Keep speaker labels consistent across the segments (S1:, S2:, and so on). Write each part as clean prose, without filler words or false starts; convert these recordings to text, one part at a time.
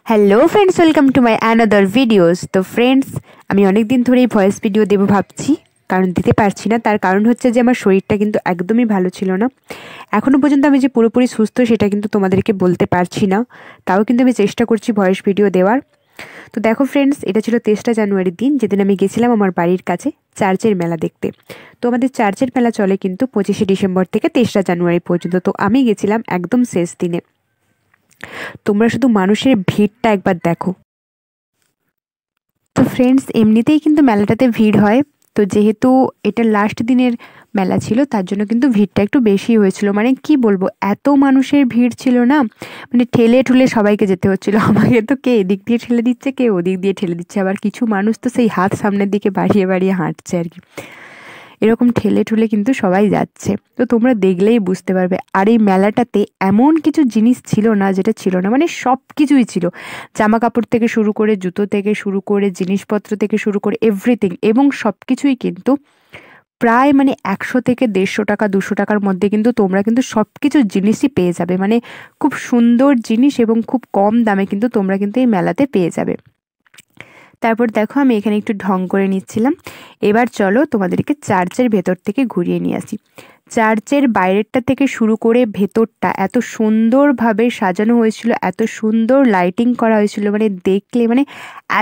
S1: Hello friends, welcome to my another videos. তো friends, আমি অনেক দিন ধরেই ভয়েস ভিডিও দেবো ভাবছি, কারণ দিতে পারছি না। তার কারণ হচ্ছে যে আমার শরীরটা কিন্তু একদমই ভালো ছিল না। এখনও পর্যন্ত আমি যে পুরোপুরি সুস্থ সেটা কিন্তু তোমাদেরকে বলতে পারছি না, তাও কিন্তু আমি চেষ্টা করছি ভয়েস ভিডিও দেওয়ার। তো দেখো ফ্রেন্ডস, এটা ছিল 23 জানুয়ারির দিন, যেদিন আমি গেছিলাম আমার বাড়ির কাছে চার্চের মেলা দেখতে। তো আমাদের চার্চের মেলা চলে কিন্তু 25শে ডিসেম্বর থেকে 23 জানুয়ারি পর্যন্ত। তো আমি গেছিলাম একদম শেষ দিনে। তোমরা শুধু মানুষের ভিড়টা একবার দেখো। তো ফ্রেন্ডস, এমনিতেই কিন্তু মেলাটাতে ভিড় হয়। তো যেহেতু এটা লাস্ট দিনের মেলা ছিল, তার জন্য কিন্তু ভিড়টা একটু বেশি হয়েছিল। মানে কি বলবো, এত মানুষের ভিড় ছিল না, মানে ঠেলে ঠুলে সবাইকে যেতে হচ্ছিল। আমাকে তো কে এদিক দিয়ে ঠেলে দিচ্ছে, কে ওদিক দিয়ে ঠেলে দিচ্ছে, আবার কিছু মানুষ তো সেই হাত সামনের দিকে বাড়িয়ে বাড়িয়ে হাঁটছে আর কি। এরকম ঠেলে ঠুলে কিন্তু সবাই যাচ্ছে। তো তোমরা দেখলেই বুঝতে পারবে। আর এই মেলাটাতে এমন কিছু জিনিস ছিল না যেটা ছিল না, মানে সব কিছুই ছিল। জামা কাপড় থেকে শুরু করে, জুতো থেকে শুরু করে, জিনিসপত্র থেকে শুরু করে এভরিথিং, এবং সব কিছুই কিন্তু প্রায় মানে 100 থেকে 150 টাকা 200 টাকার মধ্যে কিন্তু তোমরা কিন্তু সব কিছু জিনিসই পেয়ে যাবে। মানে খুব সুন্দর জিনিস এবং খুব কম দামে কিন্তু তোমরা কিন্তু এই মেলাতে পেয়ে যাবে। তারপর দেখো, আমি এখানে একটু ঢং করে নিচ্ছিলাম। এবার চলো তোমাদেরকে চার্চের ভেতর থেকে ঘুরিয়ে নিয়ে আসি। চার্চের বাইরেরটা থেকে শুরু করে ভেতরটা এত সুন্দরভাবে সাজানো হয়েছিল, এত সুন্দর লাইটিং করা হয়েছিল, মানে দেখলে মানে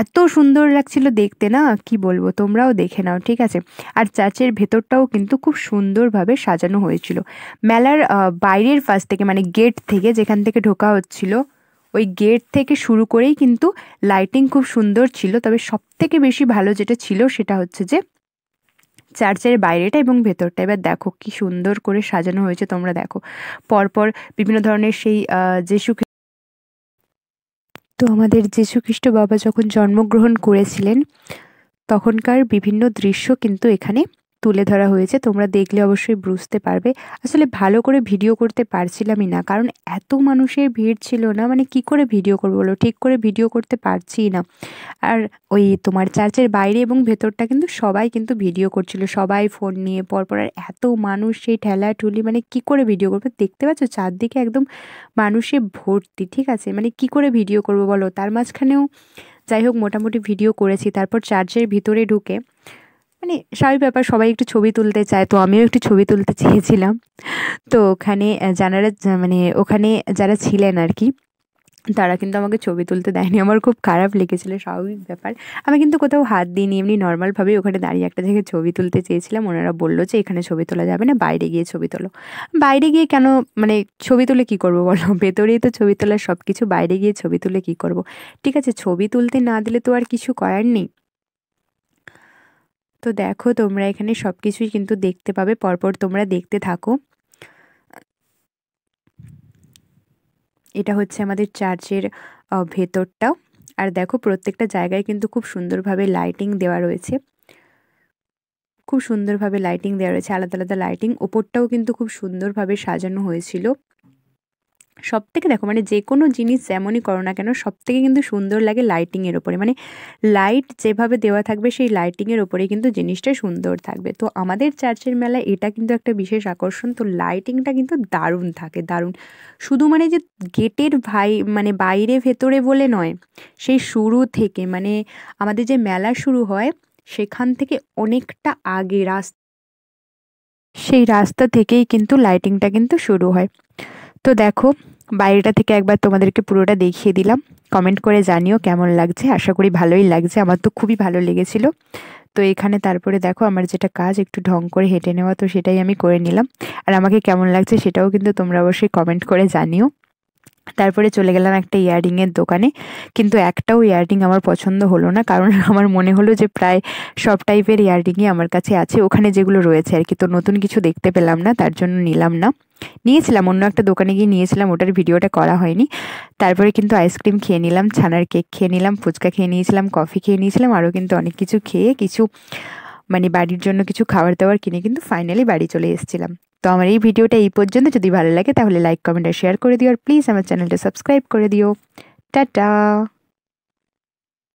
S1: এত সুন্দর লাগছিল দেখতে, না কি বলবো, তোমরাও দেখে নাও, ঠিক আছে। আর চার্চের ভেতরটাও কিন্তু খুব সুন্দরভাবে সাজানো হয়েছিল। মেলার বাইরের ফার্স্ট থেকে, মানে গেট থেকে যেখান থেকে ঢোকা হচ্ছিল, ওই গেট থেকে শুরু করেই কিন্তু লাইটিং খুব সুন্দর ছিল। তবে সব থেকে বেশি ভালো যেটা ছিল সেটা হচ্ছে যে চার্চের বাইরেটা এবং ভেতরটা। এবার দেখো কি সুন্দর করে সাজানো হয়েছে, তোমরা দেখো পরপর বিভিন্ন ধরনের সেই তো আমাদের যীশু খ্রিস্ট বাবা যখন জন্মগ্রহণ করেছিলেন তখনকার বিভিন্ন দৃশ্য কিন্তু এখানে তুলে ধরা হয়েছে। তোমরা দেখলে অবশ্যই বুঝতে পারবে। আসলে ভালো করে ভিডিও করতে পারছিলামই না, কারণ এত মানুষের ভিড় ছিল না, মানে কি করে ভিডিও করবো বলো, ঠিক করে ভিডিও করতে পারছি না। আর ওই তোমার চার্চের বাইরে এবং ভেতরটা কিন্তু সবাই কিন্তু ভিডিও করছিল, সবাই ফোন নিয়ে পরপর। আর এত মানুষ, সেই ঠেলাঠুলি, মানে কি করে ভিডিও করবে, দেখতে পাচ্ছ চারদিকে একদম মানুষে ভর্তি, ঠিক আছে। মানে কি করে ভিডিও করবো বলো। তার মাঝখানেও যাই হোক মোটামুটি ভিডিও করেছি। তারপর চার্চের ভিতরে ঢুকে মানে স্বাভাবিক ব্যাপার, সবাই একটু ছবি তুলতে চায়, তো আমিও একটু ছবি তুলতে চেয়েছিলাম। তো ওখানে মানে ওখানে যারা ছিলেন আর কি, তারা কিন্তু আমাকে ছবি তুলতে দেয়নি। আমার খুব খারাপ লেগেছিল, স্বাভাবিক ব্যাপার। আমি কিন্তু কোথাও হাত দিইনি, এমনি নর্মালভাবেই ওখানে দাঁড়িয়ে একটা জায়গায় ছবি তুলতে চেয়েছিলাম। ওনারা বললো যে এখানে ছবি তোলা যাবে না, বাইরে গিয়ে ছবি তোলো। বাইরে গিয়ে কেন, মানে ছবি তুলে কি করব বলো, ভেতরেই তো ছবি তোলার সব কিছু, বাইরে গিয়ে ছবি তুলে কি করব। ঠিক আছে, ছবি তুলতে না দিলে তো আর কিছু করার নেই। তো দেখো তোমরা এখানে সব কিছুই কিন্তু দেখতে পাবে, পরপর তোমরা দেখতে থাকো। এটা হচ্ছে আমাদের চার্চের ভেতরটা। আর দেখো প্রত্যেকটা জায়গায় কিন্তু খুব সুন্দরভাবে লাইটিং দেওয়া রয়েছে, খুব সুন্দরভাবে লাইটিং দেওয়া রয়েছে, আলাদা আলাদা লাইটিং। ওপরটাও কিন্তু খুব সুন্দরভাবে সাজানো হয়েছিল। সব থেকে দেখো, মানে যে কোনো জিনিস যেমনই করো না কেন, সব থেকে কিন্তু সুন্দর লাগে লাইটিংয়ের ওপরে। মানে লাইট যেভাবে দেওয়া থাকবে সেই লাইটিংয়ের ওপরে কিন্তু জিনিসটা সুন্দর থাকবে। তো আমাদের চার্চের মেলায় এটা কিন্তু একটা বিশেষ আকর্ষণ। তো লাইটিংটা কিন্তু দারুণ থাকে, দারুণ। শুধু মানে যে গেটের মানে বাইরে ভেতরে বলে নয়, সেই শুরু থেকে, মানে আমাদের যে মেলা শুরু হয় সেখান থেকে অনেকটা আগে সেই রাস্তা থেকেই কিন্তু লাইটিংটা কিন্তু শুরু হয়। তো দেখো বাইরেটা থেকে একবার তোমাদেরকে পুরোটা দেখিয়ে দিলাম। কমেন্ট করে জানিও কেমন লাগছে, আশা করি ভালোই লাগছে, আমার তো খুবই ভালো লেগেছিল। তো এখানে তারপরে দেখো আমার যেটা কাজ একটু ঢং করে হেঁটে নেওয়া, তো সেটাই আমি করে নিলাম। আর আমাকে কেমন লাগছে সেটাও কিন্তু তোমরা অবশ্যই কমেন্ট করে জানিও। তারপরে চলে গেলাম একটা ইয়াররিংয়ের দোকানে, কিন্তু একটাও ইয়াররিং আমার পছন্দ হলো না, কারণ আমার মনে হলো যে প্রায় সব টাইপের ইয়াররিংই আমার কাছে আছে ওখানে যেগুলো রয়েছে আর কি। তো নতুন কিছু দেখতে পেলাম না, তার জন্য নিলাম না। নিয়েছিলাম অন্য একটা দোকানে গিয়ে নিয়েছিলাম, ওটার ভিডিওটা করা হয়নি। তারপরে কিন্তু আইসক্রিম খেয়ে নিলাম, ছানার কেক খেয়ে নিলাম, ফুচকা খেয়ে নিয়েছিলাম, কফি খেয়ে নিয়েছিলাম, আরও কিন্তু অনেক কিছু খেয়ে কিছু মানে বাড়ির জন্য কিছু খাবার দাবার কিনে কিন্তু ফাইনালি বাড়ি চলে এসেছিলাম। তো আমার এই ভিডিওটা এই পর্যন্ত। যদি ভালো লাগে তাহলে লাইক, কমেন্ট আর শেয়ার করে দিও, আর প্লিজ আমার চ্যানেলটা সাবস্ক্রাইব করে দিও। টাটা।